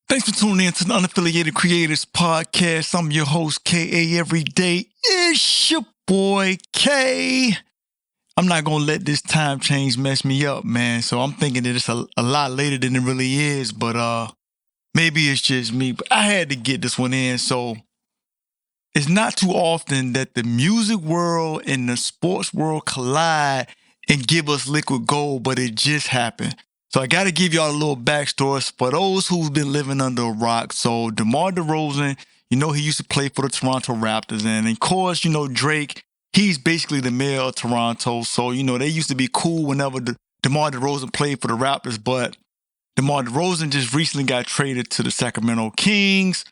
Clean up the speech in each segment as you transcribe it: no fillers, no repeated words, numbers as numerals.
Thanks for tuning in to the Unaffiliated Creators Podcast. I'm your host, K.A. Everyday. It's your boy, K. I'm not going to let this time change mess me up, man. So I'm thinking that it's a lot later than it really is, but maybe it's just me. But I had to get this one in. So it's not too often that the music world and the sports world collide and give us liquid gold, but it just happened. So I got to give y'all a little backstory for those who've been living under a rock. So DeMar DeRozan, he used to play for the Toronto Raptors. And of course, Drake, he's basically the mayor of Toronto. So, they used to be cool whenever DeMar DeRozan played for the Raptors. But DeMar DeRozan just recently got traded to the Sacramento Kings.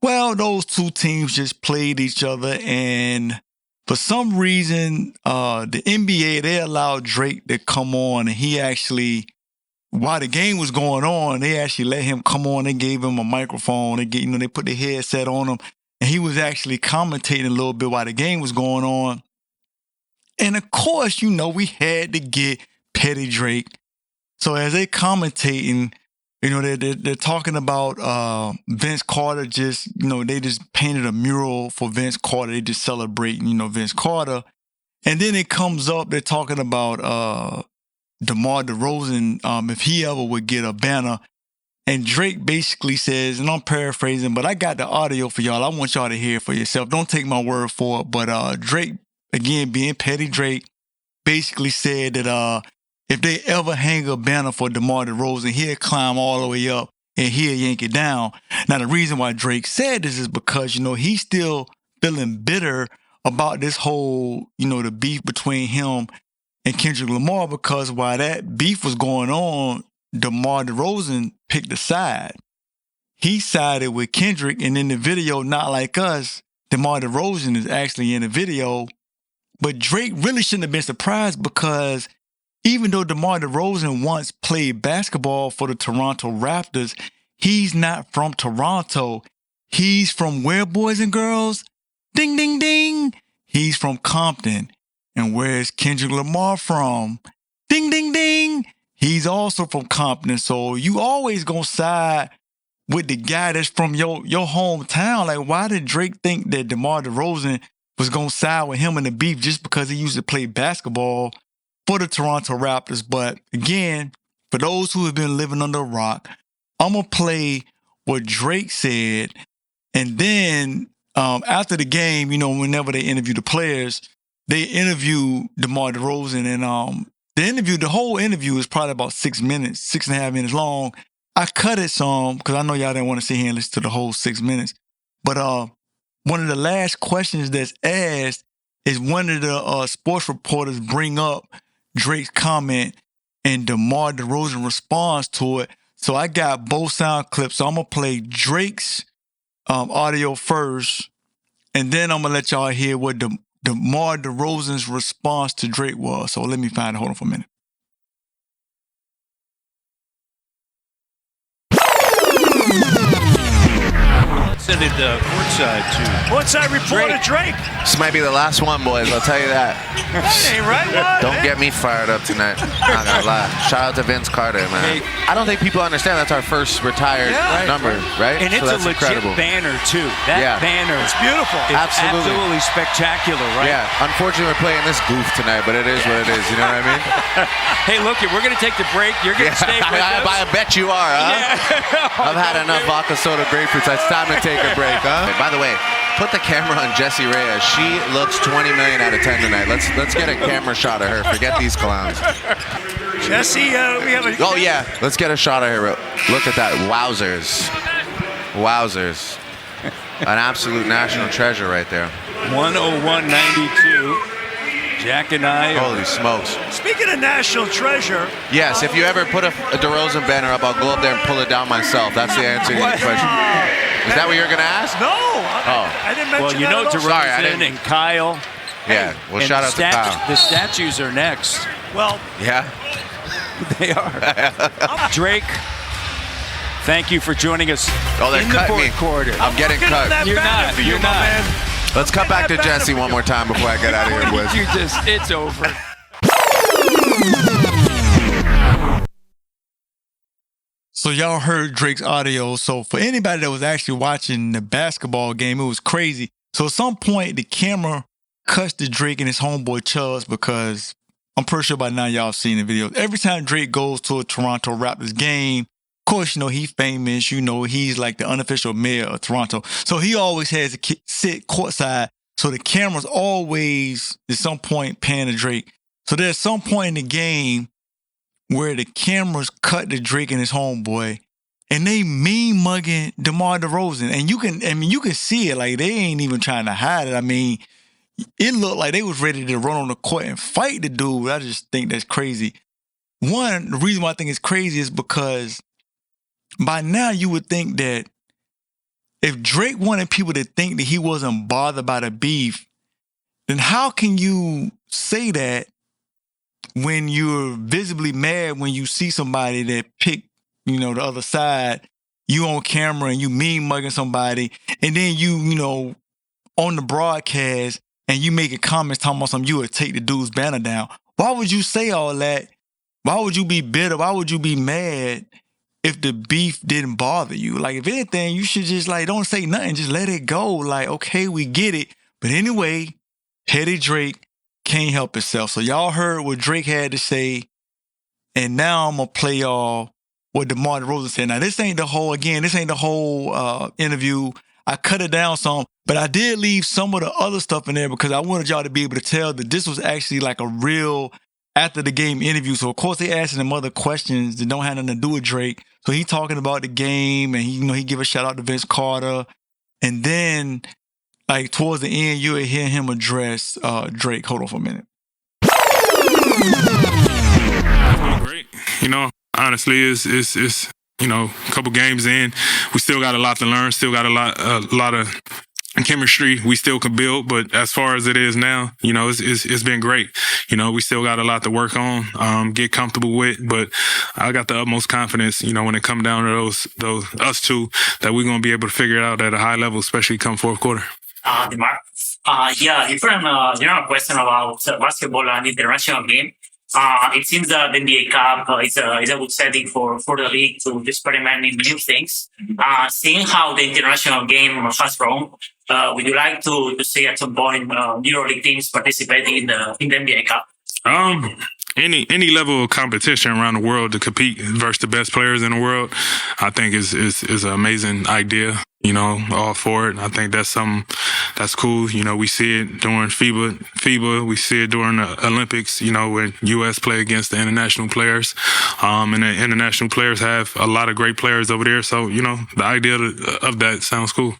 Well, those two teams just played each other. And for some reason, the NBA, they allowed Drake to come on. And he actually... while the game was going on, they actually let him come on. They gave him a microphone. They put the headset on him, and he was actually commentating a little bit while the game was going on. And of course, we had to get Petty Drake. So as they commentating, they're talking about Vince Carter. They just painted a mural for Vince Carter. They just celebrating, Vince Carter. And then it comes up. They're talking about DeMar DeRozan, if he ever would get a banner. And Drake basically says, and I'm paraphrasing, but I got the audio for y'all. I want y'all to hear it for yourself. Don't take my word for it. But Drake, again, being Petty Drake, basically said that if they ever hang a banner for DeMar DeRozan, he'll climb all the way up and he'll yank it down. Now, the reason why Drake said this is because, he's still feeling bitter about this whole, the beef between him and Kendrick Lamar, because while that beef was going on, DeMar DeRozan picked a side. He sided with Kendrick, and in the video, Not Like Us, DeMar DeRozan is actually in the video. But Drake really shouldn't have been surprised, because even though DeMar DeRozan once played basketball for the Toronto Raptors, he's not from Toronto. He's from where, boys and girls? Ding, ding, ding. He's from Compton. And where's Kendrick Lamar from? Ding, ding, ding. He's also from Compton. So you always gonna side with the guy that's from your hometown. Like, why did Drake think that DeMar DeRozan was gonna side with him in the beef just because he used to play basketball for the Toronto Raptors? But again, for those who have been living under a rock, I'm gonna play what Drake said. And then after the game, whenever they interview the players, they interview DeMar DeRozan, and the whole interview is probably about 6 minutes, 6.5 minutes long. I cut it some because I know y'all didn't want to sit here and listen to the whole 6 minutes. But one of the last questions that's asked is one of the sports reporters bring up Drake's comment, and DeMar DeRozan responds to it. So I got both sound clips. So I'm going to play Drake's audio first, and then I'm going to let y'all hear what DeMar DeRozan's response to Drake was. So let me find it. Hold on for a minute. Send it courtside to courtside reporter Drake. This might be the last one, boys. I'll tell you that. Ain't right, what? Don't get me fired up tonight. Not gonna lie. Shout out to Vince Carter, man. Hey, I don't think people understand that's our first retired number, right? And it's a legit incredible banner too. That banner, it's beautiful. It's absolutely spectacular, right? Yeah. Unfortunately, we're playing this goof tonight, but it is what it is. You know what I mean? Hey, look, we're gonna take the break. You're gonna stay with us. I bet you are, huh? Yeah. I've had enough vodka soda grapefruits. It's time to take a break, huh? By the way, put the camera on Jessie Reyes. She looks 20 million out of 10 tonight. Let's get a camera shot of her. Forget these clowns. Jesse, we have a... Oh, yeah. Let's get a shot of her. Look at that. Wowzers. Wowzers. An absolute national treasure right there. 101.92. Jack and I. Holy smokes. Speaking of national treasure. Yes, if you ever put a DeRozan banner up, I'll go up there and pull it down myself. That's the answer to your question. Is that what you're going to ask? No. I didn't mention that. Well, DeRozan and Kyle. Yeah, well, shout out to Kyle. The statues are next. Well. Yeah. They are. Drake, thank you for joining us in the fourth quarter. I'm getting cut. You're not. Man. Let's cut back to Jesse one more time before I get out of here, boys. It's over. So y'all heard Drake's audio. So for anybody that was actually watching the basketball game, it was crazy. So at some point, the camera cuts to Drake and his homeboy Chubbs, because I'm pretty sure by now y'all seen the video. Every time Drake goes to a Toronto Raptors game, of course, you know, he's famous. You know, he's like the unofficial mayor of Toronto. So he always has to sit courtside. So the camera's always at some point panning to Drake. So there's some point in the game where the cameras cut to Drake and his homeboy, and they mean mugging DeMar DeRozan. And you can see it, like they ain't even trying to hide it. I mean, it looked like they was ready to run on the court and fight the dude. I just think that's crazy. One, the reason why I think it's crazy is because by now you would think that if Drake wanted people to think that he wasn't bothered by the beef, then how can you say that when you're visibly mad when you see somebody that picked, you know, the other side, you on camera and you mean mugging somebody, and then you know, on the broadcast and you making comments talking about something, you would take the dude's banner down. Why would you say all that? Why would you be bitter? Why would you be mad if the beef didn't bother you? Like, if anything, you should just, like, don't say nothing. Just let it go. Like, okay, we get it. But anyway, petty Drake can't help himself. So y'all heard what Drake had to say, and now I'm going to play y'all what DeMar DeRozan said. Now, this ain't the whole interview. I cut it down some, but I did leave some of the other stuff in there because I wanted y'all to be able to tell that this was actually like a real after the game interview. So of course they asking him other questions that don't have nothing to do with Drake. So he talking about the game, and he give a shout out to Vince Carter. And then like towards the end, you'll hear him address Drake. Hold on for a minute. Great. You know, honestly, it's you know, a couple games in, we still got a lot to learn, still got a lot of chemistry we still could build, but as far as it is now, you know, it's been great. You know, we still got a lot to work on, get comfortable with, but I got the utmost confidence, you know, when it comes down to those us two, that we're going to be able to figure it out at a high level, especially come fourth quarter. DeMar, different general question about basketball and international game. It seems that the NBA Cup is a good setting for the league to experiment in new things. Seeing how the international game has grown, would you like to see at some point EuroLeague teams participating in the NBA Cup? Any level of competition around the world to compete versus the best players in the world, I think is an amazing idea. You know, all for it. I think that's something that's cool. You know, we see it during FIBA. We see it during the Olympics, you know, when U.S. play against the international players. And the international players have a lot of great players over there. So, you know, the idea of that sounds cool.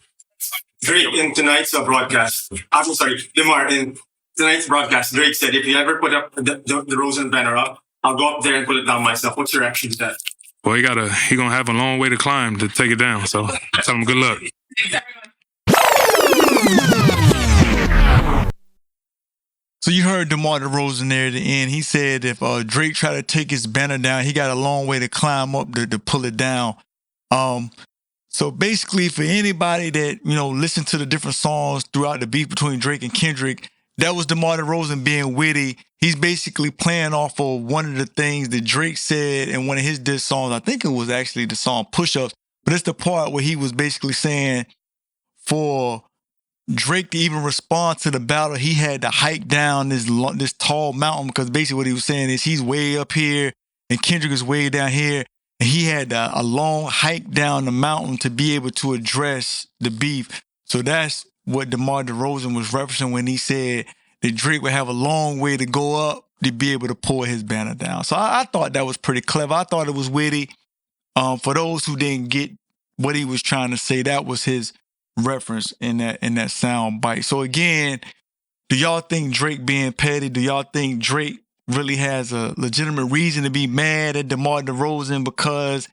Drake, in tonight's broadcast, I'm sorry, DeMar, in tonight's broadcast, Drake said, if you ever put up the Rosen banner up, I'll go up there and put it down myself. What's your reaction to that? Well, he gonna have a long way to climb to take it down. So tell him good luck. So you heard DeMar DeRozan there at the end. He said if Drake tried to take his banner down, he got a long way to climb up to pull it down. So basically, for anybody that, you know, listened to the different songs throughout the beef between Drake and Kendrick, that was DeMar DeRozan being witty. He's basically playing off of one of the things that Drake said in one of his diss songs. I think it was actually the song Push Ups, but it's the part where he was basically saying for Drake to even respond to the battle, he had to hike down this tall mountain, because basically what he was saying is he's way up here and Kendrick is way down here. And he had a long hike down the mountain to be able to address the beef. So that's what DeMar DeRozan was referencing when he said that Drake would have a long way to go up to be able to pull his banner down. So I thought that was pretty clever. I thought it was witty. For those who didn't get what he was trying to say, that was his reference in that sound bite. So again, do y'all think Drake being petty? Do y'all think Drake really has a legitimate reason to be mad at DeMar DeRozan because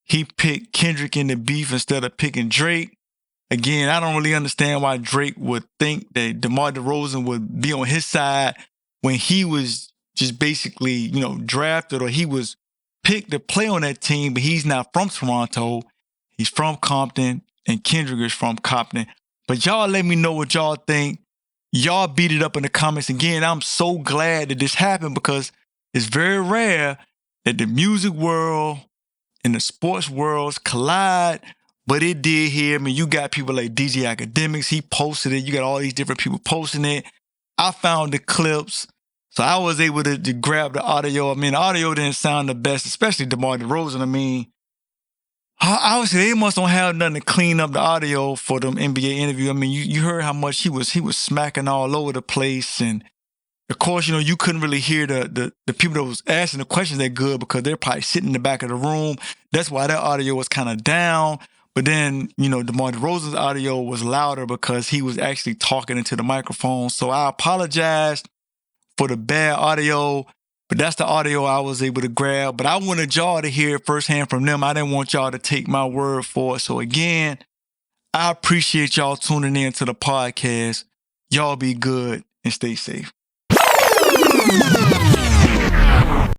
he picked Kendrick in the beef instead of picking Drake? Again, I don't really understand why Drake would think that DeMar DeRozan would be on his side when he was just basically, you know, drafted, or he was picked to play on that team, but he's not from Toronto. He's from Compton, and Kendrick is from Compton. But y'all let me know what y'all think. Y'all beat it up in the comments. Again, I'm so glad that this happened, because it's very rare that the music world and the sports worlds collide, but it did here. I mean, you got people like DJ Academics, he posted it. You got all these different people posting it. I found the clips, so I was able to grab the audio. I mean, the audio didn't sound the best, especially DeMar DeRozan. I mean, obviously they must don't have nothing to clean up the audio for them NBA interview. I mean, you heard how much he was smacking all over the place, and of course, you couldn't really hear the people that was asking the questions that good because they're probably sitting in the back of the room. That's why that audio was kind of down. But then, DeMar DeRozan's audio was louder because he was actually talking into the microphone. So I apologize for the bad audio, but that's the audio I was able to grab. But I wanted y'all to hear it firsthand from them. I didn't want y'all to take my word for it. So again, I appreciate y'all tuning in to the podcast. Y'all be good and stay safe.